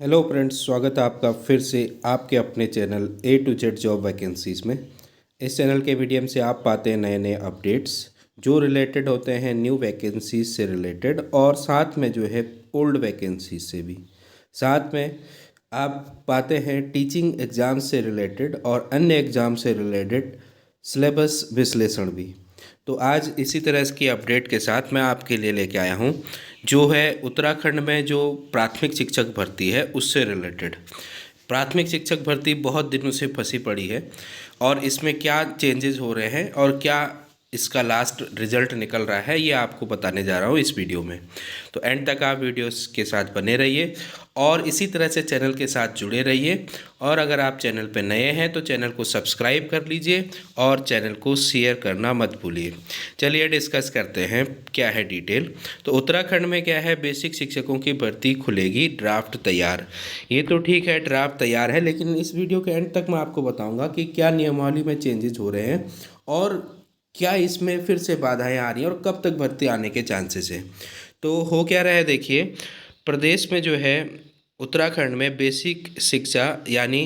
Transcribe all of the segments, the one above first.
Hello friends, स्वागत है आपका फिर से आपके अपने channel A to Z job vacancies में। इस चैनल के मीडियम से आप पाते हैं नए नए अपडेट्स जो रिलेटेड होते हैं न्यू वैकेंसीज से रिलेटेड, और साथ में जो है ओल्ड वैकेंसीज से भी। साथ में आप पाते हैं टीचिंग एग्ज़ाम से रिलेटेड और अन्य एग्ज़ाम से रिलेटेड सिलेबस विश्लेषण भी। तो आज इसी तरह की अपडेट के साथ मैं आपके लिए लेके आया हूँ जो है उत्तराखंड में जो प्राथमिक शिक्षक भर्ती है उससे रिलेटेड। प्राथमिक शिक्षक भर्ती बहुत दिनों से फंसी पड़ी है और इसमें क्या चेंजेस हो रहे हैं और क्या इसका लास्ट रिजल्ट निकल रहा है, ये आपको बताने जा रहा हूँ इस वीडियो में। तो एंड तक आप वीडियोस के साथ बने रहिए और इसी तरह से चैनल के साथ जुड़े रहिए। और अगर आप चैनल पर नए हैं तो चैनल को सब्सक्राइब कर लीजिए और चैनल को शेयर करना मत भूलिए। चलिए डिस्कस करते हैं क्या है डिटेल। तो उत्तराखंड में क्या है, बेसिक शिक्षकों की भर्ती खुलेगी, ड्राफ्ट तैयार। ये तो ठीक है, ड्राफ्ट तैयार है, लेकिन इस वीडियो के एंड तक मैं आपको बताऊंगा कि क्या नियमावली में चेंजेस हो रहे हैं और क्या इसमें फिर से बाधाएं आ रही हैं और कब तक भर्ती आने के चांसेस हैं। तो हो क्या रहा है, देखिए प्रदेश में जो है उत्तराखंड में बेसिक शिक्षा यानी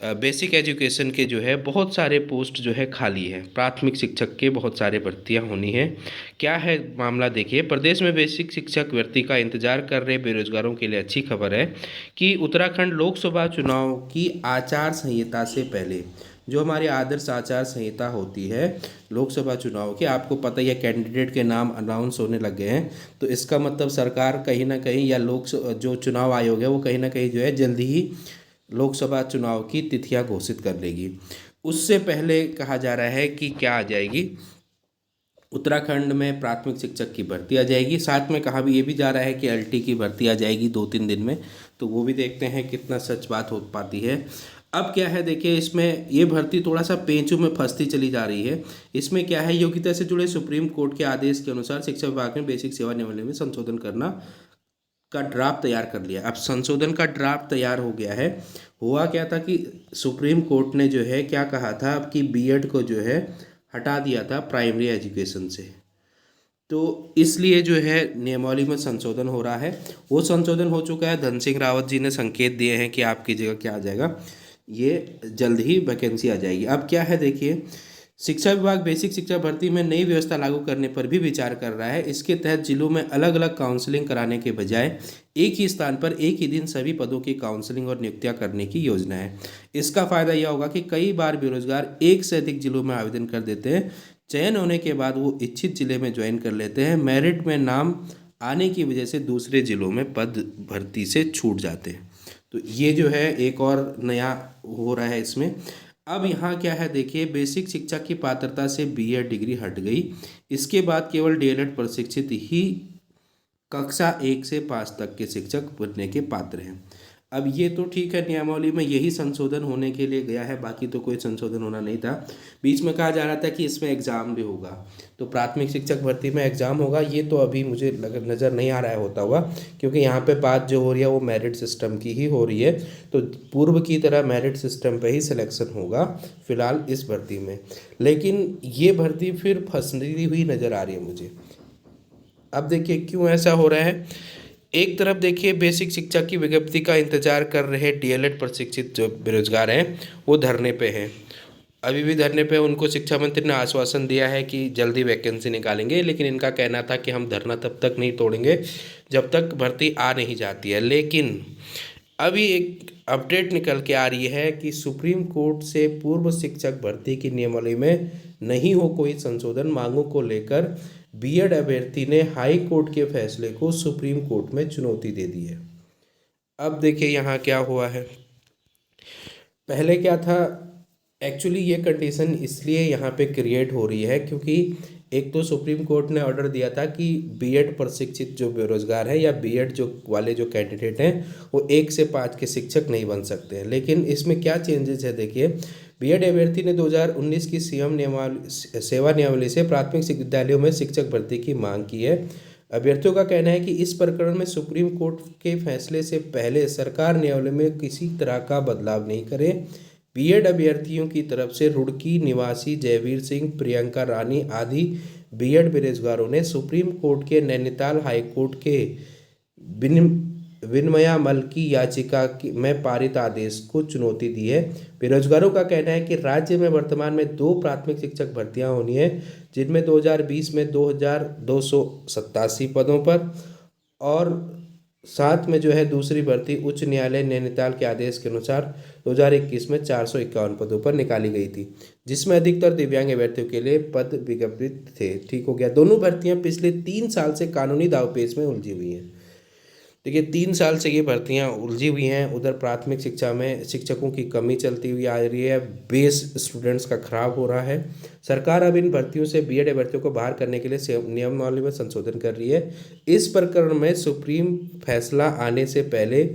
बेसिक एजुकेशन के जो है बहुत सारे पोस्ट जो है खाली है। प्राथमिक शिक्षक के बहुत सारे भर्तियां होनी है। क्या है मामला, देखिए प्रदेश में बेसिक शिक्षक भर्ती का इंतजार कर रहे बेरोजगारों के लिए अच्छी खबर है कि उत्तराखंड लोकसभा चुनाव की आचार संहिता से पहले, जो हमारी आदर्श आचार संहिता होती है लोकसभा चुनाव की, आपको पता ही है कैंडिडेट के नाम अनाउंस होने लग गए हैं। तो इसका मतलब सरकार कहीं ना कहीं या जो चुनाव आयोग है वो कहीं ना कहीं जो है जल्दी ही लोकसभा चुनाव की तिथियां घोषित कर लेगी। उससे पहले कहा जा रहा है कि क्या आ जाएगी, उत्तराखंड में प्राथमिक शिक्षक की भर्ती आ जाएगी। साथ में कहा भी ये भी जा रहा है कि LT की भर्ती आ जाएगी 2-3 दिन में। तो वो भी देखते हैं कितना सच बात हो पाती है। अब क्या है, देखिए इसमें ये भर्ती थोड़ा सा पेंचों में फंसती चली जा रही है। इसमें क्या है, योग्यता से जुड़े सुप्रीम कोर्ट के आदेश के अनुसार शिक्षा विभाग ने बेसिक सेवा नियमावली में संशोधन करना का ड्राफ्ट तैयार कर लिया। अब संशोधन का ड्राफ्ट तैयार हो गया है। हुआ क्या था कि सुप्रीम कोर्ट ने जो है क्या कहा था, अब कि B.Ed को जो है हटा दिया था प्राइमरी एजुकेशन से। तो इसलिए जो है नियमावली में संशोधन हो रहा है। वो संशोधन हो चुका है, धन सिंह रावत जी ने संकेत दिए हैं कि आपकी जगह क्या आ जाएगा, ये जल्द ही वैकेंसी आ जाएगी। अब क्या है, देखिए शिक्षा विभाग बेसिक शिक्षा भर्ती में नई व्यवस्था लागू करने पर भी विचार कर रहा है। इसके तहत जिलों में अलग अलग काउंसलिंग कराने के बजाय एक ही स्थान पर एक ही दिन सभी पदों की काउंसलिंग और नियुक्तियां करने की योजना है। इसका फायदा यह होगा कि कई बार बेरोजगार एक से अधिक जिलों में आवेदन कर देते हैं। चयन होने के बाद वो इच्छित जिले में ज्वाइन कर लेते हैं। मेरिट में नाम आने की वजह से दूसरे जिलों में पद भर्ती से छूट जाते हैं। तो ये जो है एक और नया हो रहा है इसमें। अब यहाँ क्या है, देखिए बेसिक शिक्षा की पात्रता से B.Ed डिग्री हट गई। इसके बाद केवल D.LED प्रशिक्षित ही कक्षा 1 से 5 तक के शिक्षक बनने के पात्र हैं। अब ये तो ठीक है, नियमावली में यही संशोधन होने के लिए गया है, बाकी तो कोई संशोधन होना नहीं था। बीच में कहा जा रहा था कि इसमें एग्ज़ाम भी होगा, तो प्राथमिक शिक्षक भर्ती में एग्ज़ाम होगा, ये तो अभी मुझे नज़र नहीं आ रहा है होता हुआ, क्योंकि यहाँ पे बात जो हो रही है वो मेरिट सिस्टम की ही हो रही है। तो पूर्व की तरह मेरिट सिस्टम पे ही सिलेक्शन होगा फिलहाल इस भर्ती में। लेकिन ये भर्ती फिर फंसी हुई नज़र आ रही है मुझे। अब देखिए क्यों ऐसा हो रहा है। एक तरफ देखिए बेसिक शिक्षा की विज्ञप्ति का इंतजार कर रहे D.LED प्रशिक्षित जो बेरोजगार हैं वो धरने पे हैं। अभी भी धरने पे। उनको शिक्षा मंत्री ने आश्वासन दिया है कि जल्दी वैकेंसी निकालेंगे, लेकिन इनका कहना था कि हम धरना तब तक नहीं तोड़ेंगे जब तक भर्ती आ नहीं जाती है। लेकिन अभी एक अपडेट निकल के आ रही है कि सुप्रीम कोर्ट से पूर्व शिक्षक भर्ती की नियमावली में नहीं हो कोई संशोधन मांगों को लेकर B.Ed अभ्यर्थी ने हाई कोर्ट के फैसले को सुप्रीम कोर्ट में चुनौती दे दी है। अब देखिए यहाँ क्या हुआ है। पहले क्या था, एक्चुअली ये कंडीशन इसलिए यहाँ पे क्रिएट हो रही है क्योंकि एक तो सुप्रीम कोर्ट ने ऑर्डर दिया था कि B.Ed प्रशिक्षित जो बेरोजगार है या B.Ed जो वाले जो कैंडिडेट हैं वो 1 से 5 के शिक्षक नहीं बन सकते हैं। लेकिन इसमें क्या चेंजेस है, देखिए B.Ed अभ्यर्थी ने 2019 की सेवा नियमावली से प्राथमिक विद्यालयों में शिक्षक भर्ती की मांग की है। अभ्यर्थियों का कहना है कि इस प्रकरण में सुप्रीम कोर्ट के फैसले से पहले सरकार नियमावली में किसी तरह का बदलाव नहीं करे। B.Ed अभ्यर्थियों की तरफ से रुड़की निवासी जयवीर सिंह, प्रियंका रानी आदि B.Ed बेरोजगारों ने सुप्रीम कोर्ट के नैनीताल हाई कोर्ट के विनमया मल की याचिका में पारित आदेश को चुनौती दी है। बेरोजगारों का कहना है कि राज्य में वर्तमान में 2 प्राथमिक शिक्षक भर्तियां होनी है, जिनमें 2020 में 2287 पदों पर और साथ में जो है दूसरी भर्ती उच्च न्यायालय नैनीताल के आदेश के अनुसार 2021 में 451 पदों पर निकाली गई थी, जिसमें अधिकतर दिव्यांग अभ्यर्थियों के लिए पद विज्ञापित थे। ठीक हो गया। दोनों भर्तियां पिछले 3 साल से कानूनी दांवपेच में उलझी हुई हैं। देखिए 3 साल से ये भर्तियां उलझी हुई हैं। उधर प्राथमिक शिक्षा में शिक्षकों की कमी चलती हुई आ रही है, बेस स्टूडेंट्स का खराब हो रहा है। सरकार अब इन भर्तियों से बीएड अभ्यर्थियों को बाहर करने के लिए नियमावली में संशोधन कर रही है। इस प्रकरण में सुप्रीम फैसला आने से पहले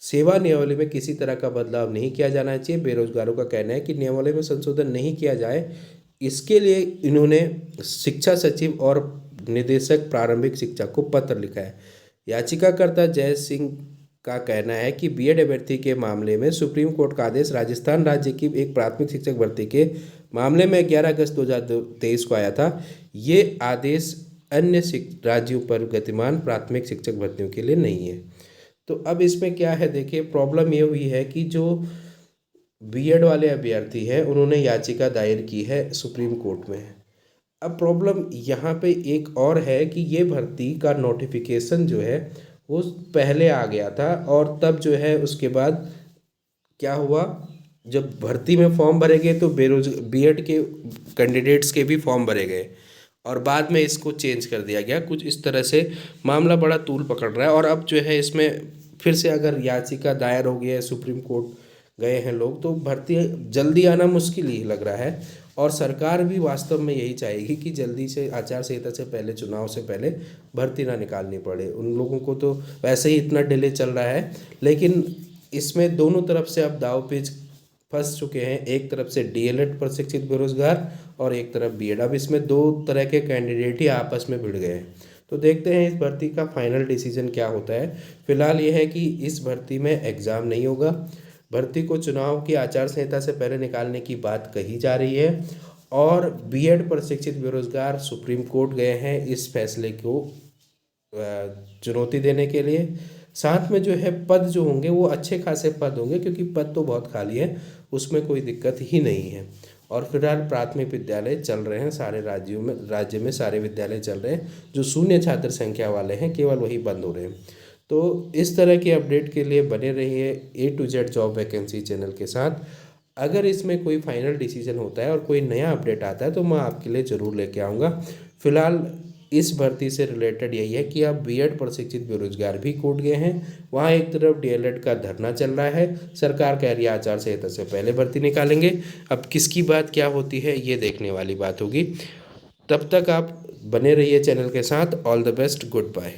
सेवा नियमावली में किसी तरह का बदलाव नहीं किया जाना चाहिए। बेरोजगारों का कहना है कि नियमावली में संशोधन नहीं किया जाए, इसके लिए इन्होंने शिक्षा सचिव और निदेशक प्रारंभिक शिक्षा को पत्र लिखा है। याचिकाकर्ता जय सिंह का कहना है कि बीएड अभ्यर्थी के मामले में सुप्रीम कोर्ट का आदेश राजस्थान राज्य की एक प्राथमिक शिक्षक भर्ती के मामले में 11 अगस्त 2023 को आया था। ये आदेश अन्य राज्यों पर गतिमान प्राथमिक शिक्षक भर्तियों के लिए नहीं है। तो अब इसमें क्या है, देखिए प्रॉब्लम ये हुई है कि जो बीएड वाले अभ्यर्थी हैं उन्होंने याचिका दायर की है सुप्रीम कोर्ट में। अब प्रॉब्लम यहाँ पे एक और है कि ये भर्ती का नोटिफिकेशन जो है वो पहले आ गया था और तब जो है उसके बाद क्या हुआ, जब भर्ती में फॉर्म भरे गए तो बीएड के कैंडिडेट्स के भी फॉर्म भरे गए और बाद में इसको चेंज कर दिया गया। कुछ इस तरह से मामला बड़ा तूल पकड़ रहा है और अब जो है इसमें फिर से अगर याचिका दायर हो गई है, सुप्रीम कोर्ट गए हैं लोग, तो भर्ती जल्दी आना मुश्किल ही लग रहा है। और सरकार भी वास्तव में यही चाहेगी कि जल्दी से आचार संहिता से पहले, चुनाव से पहले भर्ती ना निकालनी पड़े। उन लोगों को तो वैसे ही इतना डिले चल रहा है, लेकिन इसमें दोनों तरफ से अब दांवपेच फंस चुके हैं। एक तरफ से डीएलएड प्रशिक्षित बेरोजगार और एक तरफ बीएड। अब इसमें 2 तरह के कैंडिडेट ही आपस में भिड़ गए हैं। तो देखते हैं इस भर्ती का फाइनल डिसीजन क्या होता है। फिलहाल ये है कि इस भर्ती में एग्ज़ाम नहीं होगा। भर्ती को चुनाव की आचार संहिता से पहले निकालने की बात कही जा रही है और बीएड प्रशिक्षित बेरोजगार सुप्रीम कोर्ट गए हैं इस फैसले को चुनौती देने के लिए। साथ में जो है पद जो होंगे वो अच्छे खासे पद होंगे, क्योंकि पद तो बहुत खाली है, उसमें कोई दिक्कत ही नहीं है। और फिलहाल प्राथमिक विद्यालय चल रहे हैं सारे राज्य में सारे विद्यालय चल रहे हैं। जो शून्य छात्र संख्या वाले हैं केवल वही बंद हो रहे हैं। तो इस तरह की अपडेट के लिए बने रहिए A to Z job vacancy channel के साथ। अगर इसमें कोई फाइनल डिसीजन होता है और कोई नया अपडेट आता है तो मैं आपके लिए ज़रूर लेके आऊँगा। फिलहाल इस भर्ती से रिलेटेड यही है कि अब बीएड प्रशिक्षित बेरोजगार भी कोर्ट गए हैं। वहाँ एक तरफ डीएलएड का धरना चल रहा है, सरकार कह रही है आचार संहिता से पहले भर्ती निकालेंगे। अब किसकी बात क्या होती है ये देखने वाली बात होगी। तब तक आप बने रहिए चैनल के साथ। All the best, good bye.